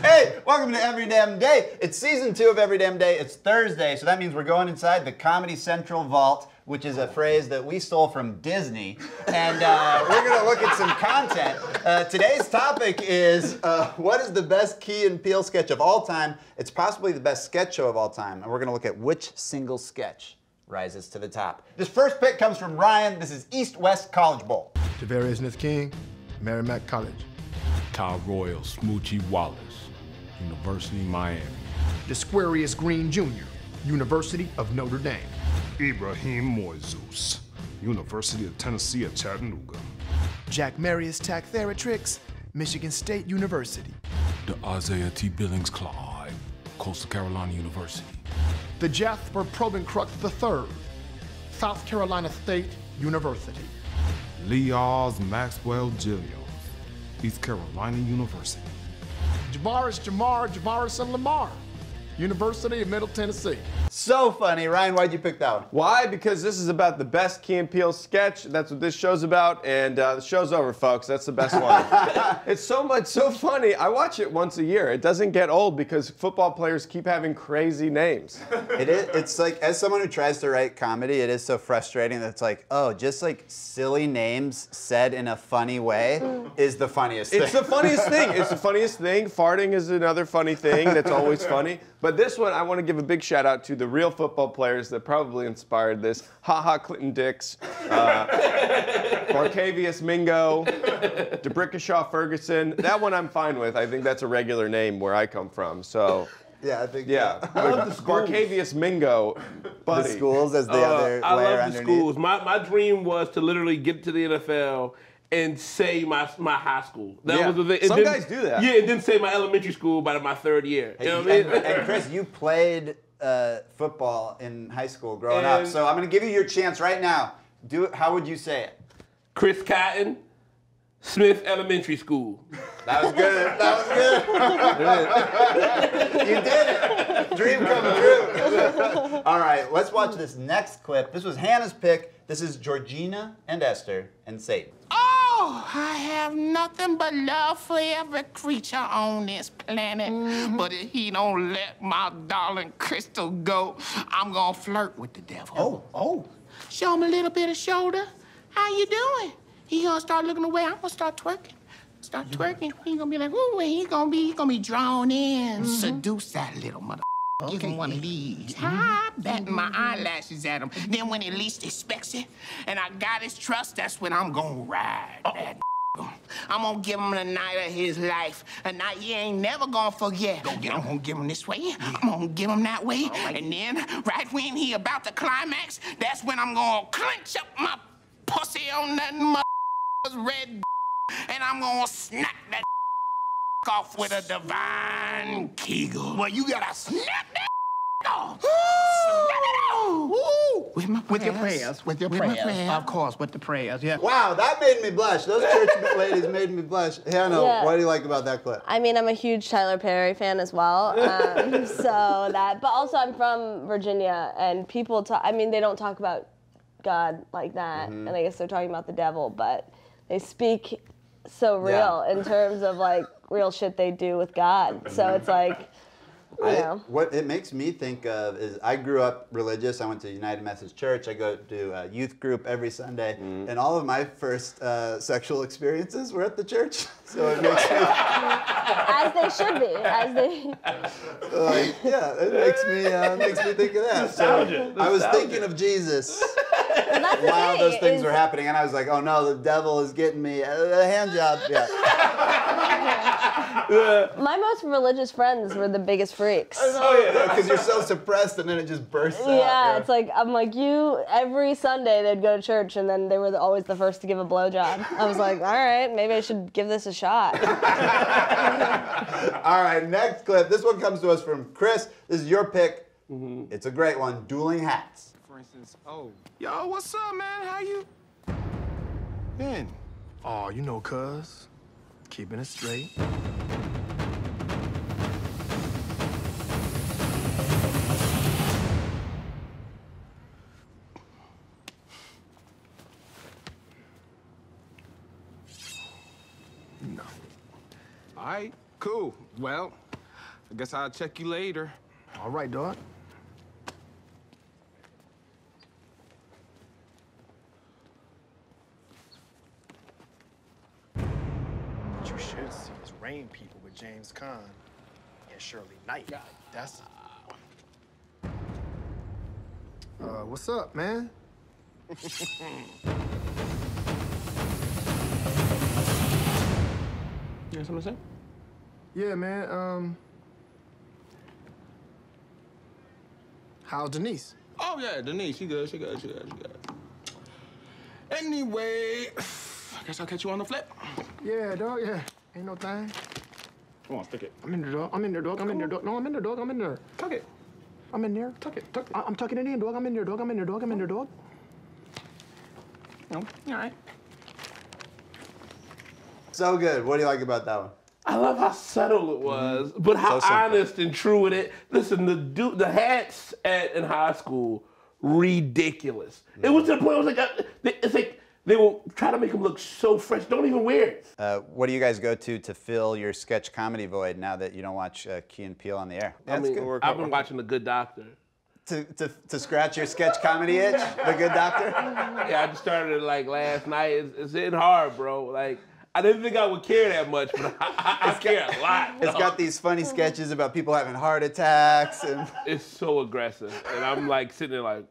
Hey, welcome to Every Damn Day. It's season 2 of Every Damn Day. It's Thursday, so that means we're going inside the Comedy Central vault, which is a phrase that we stole from Disney. And we're going to look at some content. Today's topic is what is the best Key and Peele sketch of all time? It's possibly the best sketch show of all time, and we're going to look at which single sketch rises to the top. This first pick comes from Ryan. This is East-West College Bowl. Javarius Smith King, Merrimack College. Ty Royal, Smoochie Wallace, University of Miami. Desquarius Green Jr., University of Notre Dame. Ibrahim Moises, University of Tennessee at Chattanooga. Jack Marius Tack-Theratrix, Michigan State University. The Isaiah T. Billings Clyde, Coastal Carolina University. The Jasper Probencrux III, South Carolina State University. Leoz Maxwell Gillios, East Carolina University. Javaris and Lamar, University of Middle Tennessee. So funny. Ryan, why'd you pick that one? Why? Because this is about the best Key and Peele sketch. That's what this show's about, and the show's over, folks. That's the best one. It's so funny. I watch it once a year. It doesn't get old because football players keep having crazy names. It is. It's like, as someone who tries to write comedy, it is so frustrating that it's like, oh, just like silly names said in a funny way is the funniest thing. It's the funniest thing. It's the funniest thing. Farting is another funny thing that's always funny. But this one, I want to give a big shout out to the real football players that probably inspired this. Ha Clinton Dix, Barcavius Mingo, DeBrickashaw Ferguson. That one I'm fine with. I think that's a regular name where I come from. So. Yeah, I think. Yeah, Barcavius Mingo, buddy. The schools as the other I layer love the underneath. schools. My dream was to literally get to the NFL and say my high school. That was the thing. Some guys do that. Yeah, and then say my elementary school by my 3rd year. You know what I mean? And Chris, you played football in high school growing up, so I'm going to give you your chance right now. Do it. How would you say it? Chris Cotton, Smith Elementary School. That was good. That was good. You did it. Dream come true. All right, let's watch this next clip. This was Hannah's pick. This is Georgina and Esther and Satan. Oh, I have nothing but love for every creature on this planet. But if he don't let my darling Crystal go, I'm gonna flirt with the devil. Oh. Show him a little bit of shoulder. How you doing? He gonna start looking away. I'm gonna start twerking. Start twerking. He gonna be like, ooh, he gonna be drawn in. Seduce that little mother. Give him one of these. Batting my eyelashes at him. Then when he least expects it, and I got his trust, that's when I'm gonna ride that. I'm gonna give him the night of his life, a night he ain't never gonna forget. I'm gonna give him this way, I'm gonna give him that way, and then right when he about to climax, that's when I'm gonna clench up my pussy on that mother's red, and I'm gonna snap that off with a divine kegel. Well, you gotta snap that off. Snap it off. With your prayers. With your prayers. Of course, with the prayers, yeah. Wow, that made me blush. Those church ladies made me blush. Hannah, what do you like about that clip? I mean, I'm a huge Tyler Perry fan as well. But also I'm from Virginia, and people talk, I mean, they don't talk about God like that, and I guess they're talking about the devil, but they speak so real in terms of like real shit they do with God. So it's like, you know. What it makes me think of is I grew up religious. I went to United Methodist Church. I go to a youth group every Sunday. And all of my first sexual experiences were at the church. So it makes me... As they should be. As they... Like, yeah, it makes me think of that. So I was thinking of Jesus while those things were happening. And I was like, oh no, the devil is getting me. A hand job. Yeah. My most religious friends were the biggest freaks. Oh yeah, because you're so suppressed and then it just bursts out. Yeah, it's like, I'm like, every Sunday they'd go to church and then they were always the first to give a blowjob. I was like, all right, maybe I should give this a shot. All right, next clip. This one comes to us from Chris. This is your pick. It's a great one, Dueling Hats. For instance, yo, what's up, man? How you been? Oh, you know, cuz. Keeping it straight. No. All right, cool. Well, I guess I'll check you later. All right, dog. What you should see is Rain People with James Caan and Shirley Knight. That's What's up, man? You got something to say? Yeah, man. How's Denise? Oh, yeah, Denise, she good. Anyway, I guess I'll catch you on the flip. Yeah, dog, yeah. Ain't no thing. Come on, stick it. I'm in there, dog. I'm in there, dog. I'm in there, dog. No, I'm in there, dog. I'm in there. Tuck it. I'm in there. Tuck it. I'm tucking it in, dog. I'm in there, dog. I'm in there, dog. I'm in there, dog. No, all right. So good. What do you like about that one? I love how subtle it was, but how honest and true it is. Listen, the hats in high school, ridiculous. It was to the point where it's like they will try to make them look so fresh. Don't even wear it. What do you guys go to fill your sketch comedy void now that you don't watch Key and Peele on the air? I've been watching The Good Doctor. To scratch your sketch comedy itch? The Good Doctor? Yeah, I just started like last night. It's hitting hard, bro. Like, I didn't think I would care that much, but I care a lot. It's got these funny sketches about people having heart attacks. And it's so aggressive. And I'm like sitting there like.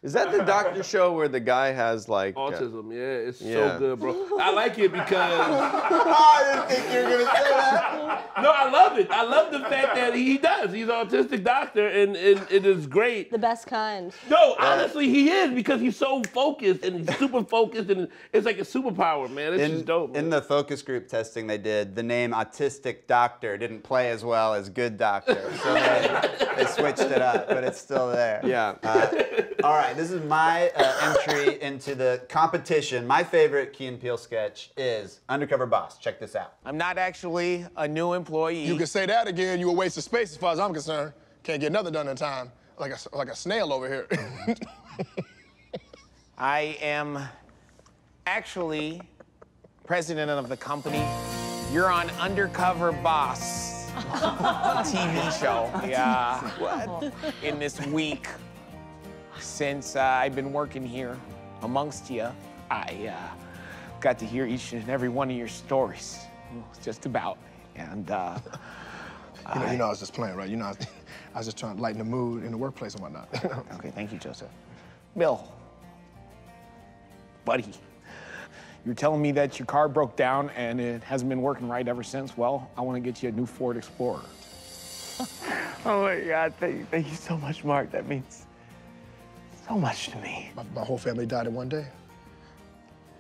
Is that the doctor show where the guy has like autism? Yeah, it's so good, bro. I like it because I didn't think you were gonna say that. No, I love it. I love the fact that he does. He's an autistic doctor, and it is great. The best kind. No, honestly, he is because he's so focused and he's super focused, and it's like a superpower, man. It's just dope. Man. In the focus group testing they did, the name autistic doctor didn't play as well as good doctor, so they switched it up, but it's still there. Yeah. All right, this is my entry into the competition. My favorite Key and Peele sketch is Undercover Boss. Check this out. I'm not actually a new employee. You can say that again, you a waste of space as far as I'm concerned. Can't get nothing done in time. Like a snail over here. I am actually president of the company. You're on Undercover Boss TV show. Yeah. What? In this week. Since I've been working here amongst you, I got to hear each and every one of your stories, just about. And you know, I was just playing, right? You know, I was just trying to lighten the mood in the workplace and whatnot. Okay, thank you, Joseph. Bill, buddy, you're telling me that your car broke down and it hasn't been working right ever since. Well, I want to get you a new Ford Explorer. Oh my God, thank you so much, Mark. That means so much to me. My whole family died in one day.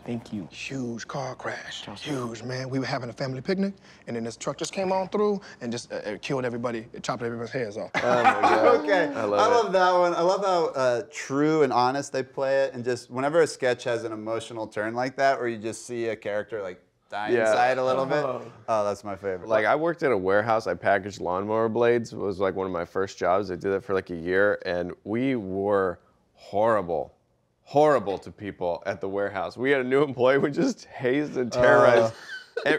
Thank you. Huge car crash. Huge, man. We were having a family picnic, and then this truck just came on through and just killed everybody. It chopped everyone's heads off. Oh my God. Okay, I love that one. I love how true and honest they play it, and just whenever a sketch has an emotional turn like that, where you just see a character like die inside a little bit. Oh, that's my favorite. Like, I worked at a warehouse. I packaged lawnmower blades. It was like one of my first jobs. I did that for like a year, and we were horrible to people at the warehouse. We had a new employee who just hazed and terrorized.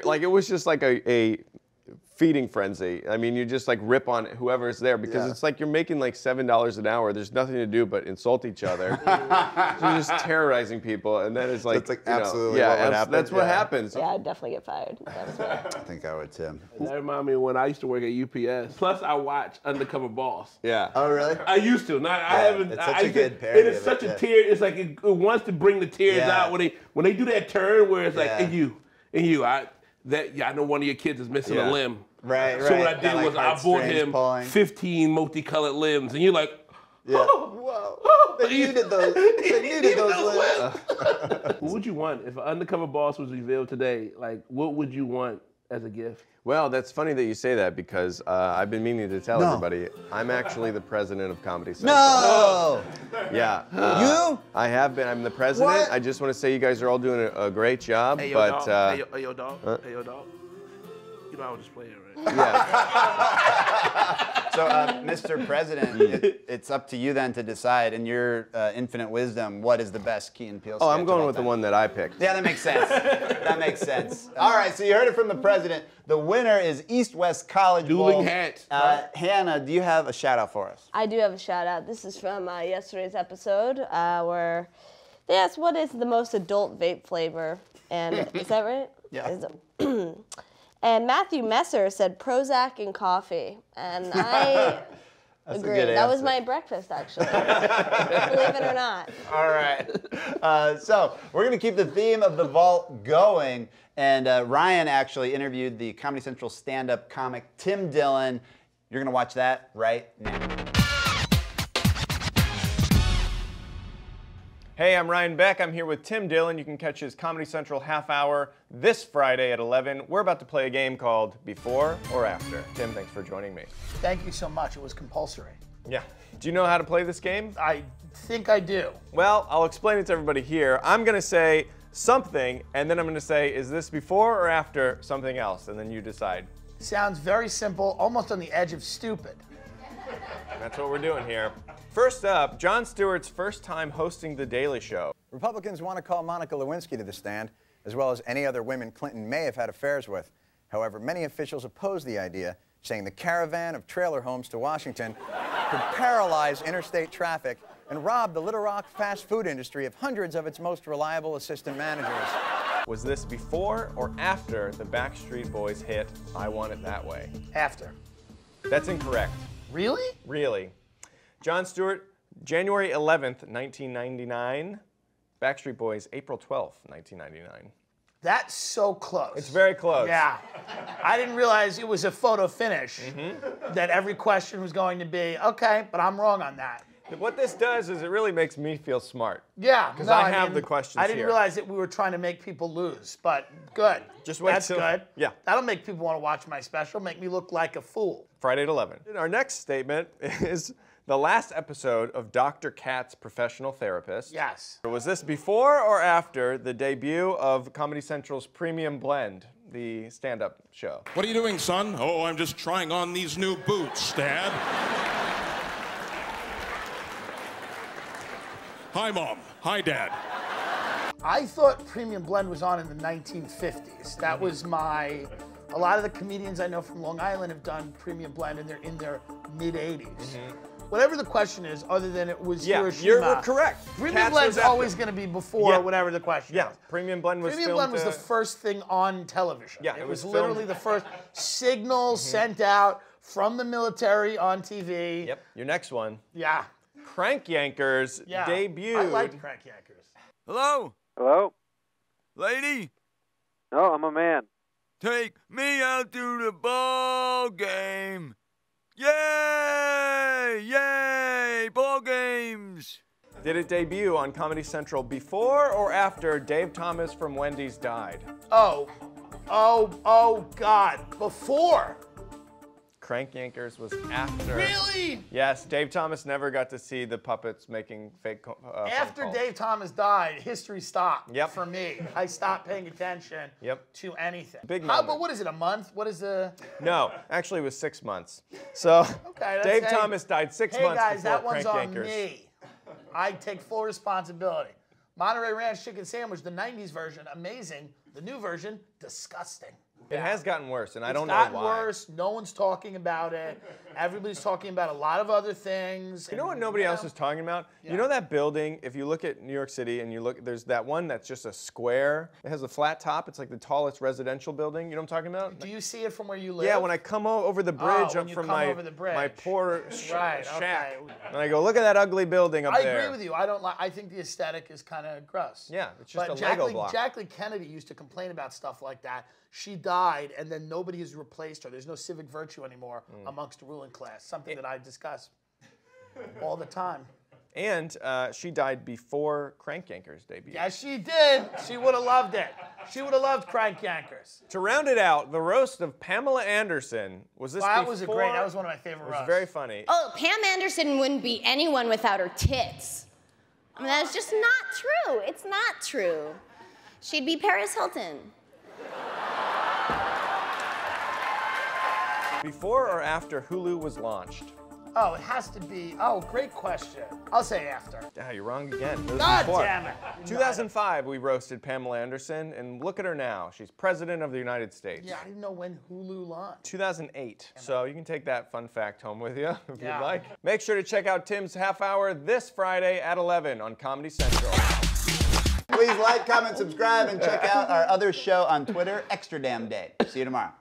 Like, it was just like a feeding frenzy. I mean, you just like rip on whoever's there because it's like you're making like $7 an hour. There's nothing to do but insult each other. So you're just terrorizing people, and then it's like, that's like absolutely what would happen. That's what happens. Yeah, I'd definitely get fired. That was me. I think I would, Tim. That reminded me of when I used to work at UPS. Plus, I watch Undercover Boss. Yeah. Oh, really? I used to. I haven't. It's such a good parody. It is such a tear. It's like it wants to bring the tears out when they do that turn where it's like, and you, I know one of your kids is missing a limb. Right. So what I did was I bought him 15 multicolored limbs, and you're like, whoa. They needed those. They needed those limbs. What would you want if an Undercover Boss was revealed today? Like, what would you want as a gift? Well, that's funny that you say that because I've been meaning to tell everybody I'm actually the president of Comedy Central. No! Yeah. You? I have been. I'm the president. What? I just want to say you guys are all doing a great job. Hey, yo, but dog. Hey, yo, dog. Hey, yo, dog. You know I was just playing, right? Yeah. So, Mr. President, it's up to you then to decide, in your infinite wisdom, what is the best Key and Peele sketch. Oh, I'm going with the one that I picked. Yeah, that makes sense. That makes sense. All right, so you heard it from the president. The winner is East-West College Bowl. Dueling hats. Hannah, do you have a shout-out for us? I do have a shout-out. This is from yesterday's episode where they asked, what is the most adult vape flavor? And is that right? Yeah. And Matthew Messer said Prozac and coffee. And I agree. That was my breakfast, actually. Believe it or not. All right. So we're going to keep the theme of the vault going. And Ryan actually interviewed the Comedy Central stand-up comic Tim Dillon. You're going to watch that right now. Hey, I'm Ryan Beck. I'm here with Tim Dillon. You can catch his Comedy Central half hour this Friday at 11. We're about to play a game called Before or After. Tim, thanks for joining me. Thank you so much. It was compulsory. Yeah. Do you know how to play this game? I think I do. Well, I'll explain it to everybody here. I'm going to say something, and then I'm going to say, is this before or after something else? And then you decide. Sounds very simple, almost on the edge of stupid. That's what we're doing here. First up, Jon Stewart's first time hosting The Daily Show. Republicans want to call Monica Lewinsky to the stand, as well as any other women Clinton may have had affairs with. However, many officials oppose the idea, saying the caravan of trailer homes to Washington could paralyze interstate traffic and rob the Little Rock fast food industry of hundreds of its most reliable assistant managers. Was this before or after the Backstreet Boys hit I Want It That Way? After. That's incorrect. Really? Really. Jon Stewart, January 11th, 1999. Backstreet Boys, April 12th, 1999. That's so close. It's very close. Yeah. I didn't realize it was a photo finish, that every question was going to be, okay, but I'm wrong on that. What this does is it really makes me feel smart. Yeah. Because I have the questions I didn't here. realize that we were trying to make people lose, but good. Just wait That's till- good. Yeah. That'll make people want to watch my special, make me look like a fool. Friday at 11. Our next statement is the last episode of Dr. Kat's Professional Therapist. Yes. Was this before or after the debut of Comedy Central's Premium Blend, the stand-up show? What are you doing, son? Oh, I'm just trying on these new boots, Dad. Hi, Mom. Hi, Dad. I thought Premium Blend was on in the 1950s. That was a lot of the comedians I know from Long Island have done Premium Blend and they're in their mid-80s. Whatever the question is, other than it was Hiroshima. You're correct. Premium Katz Blend's was after. always going to be before whatever the question is. Premium Blend was Premium Blend was the first thing on television. Yeah, it was filmed- literally the first signal sent out from the military on TV. Yep. Your next one. Yeah. Crank Yankers debuted. I liked Crank Yankers. Hello? Hello? Lady? No, I'm a man. Take me out to the ball game. Yay! Yay! Ball games! Did it debut on Comedy Central before or after Dave Thomas from Wendy's died? Oh God, before. Crank Yankers was after. Really? Yes, Dave Thomas never got to see the puppets making fake phone After calls. Dave Thomas died, history stopped Yep. for me. I stopped paying attention to anything. Big How, moment. but what is it, a month? What is the... No, actually it was 6 months. So Okay, that's- Dave hey- Thomas died 6 Hey months guys, before that one's Crank on Yankers. me. I take full responsibility. Monterey Ranch chicken sandwich, the 90s version, amazing. The new version, disgusting. It has gotten worse, and I don't know It's gotten why. worse. No one's talking about it. Everybody's talking about a lot of other things. You know what nobody else is talking about? You know that building, if you look at New York City and you look, there's that one that's just a square. It has a flat top. It's like the tallest residential building. You know what I'm talking about? Do you see it from where you live? Yeah, when I come over the bridge when up you from come my, over the bridge. my poor Right, shack. okay. And I go, look at that ugly building up I there. agree with you. I don't like. I think the aesthetic is kind of gross. Yeah, it's just But a Lego block. Jacqueline Kennedy used to complain about stuff like that. She died, and then nobody has replaced her. There's no civic virtue anymore amongst the ruling class. Something that I discuss all the time. And she died before Crank Yankers debut. Yes, she did. She would have loved it. She would have loved Crank Yankers. To round it out, the roast of Pamela Anderson, was this Wow, that before? was a great. That was one of my favorite It was roasts. very funny. Oh, Pam Anderson wouldn't be anyone without her tits. I mean, that's just not true. It's not true. She'd be Paris Hilton. Before or after Hulu was launched? Oh, it has to be. Oh, great question. I'll say after. Ah, you're wrong again. It was God before. damn it. 2005, we roasted Pamela Anderson, and look at her now. She's president of the United States. Yeah, I didn't know when Hulu launched. 2008. So you can take that fun fact home with you if Yeah. you'd like. Make sure to check out Tim's half hour this Friday at 11 on Comedy Central. Please like, comment, subscribe, and check out our other show on Twitter, Extra Damn Day. See you tomorrow.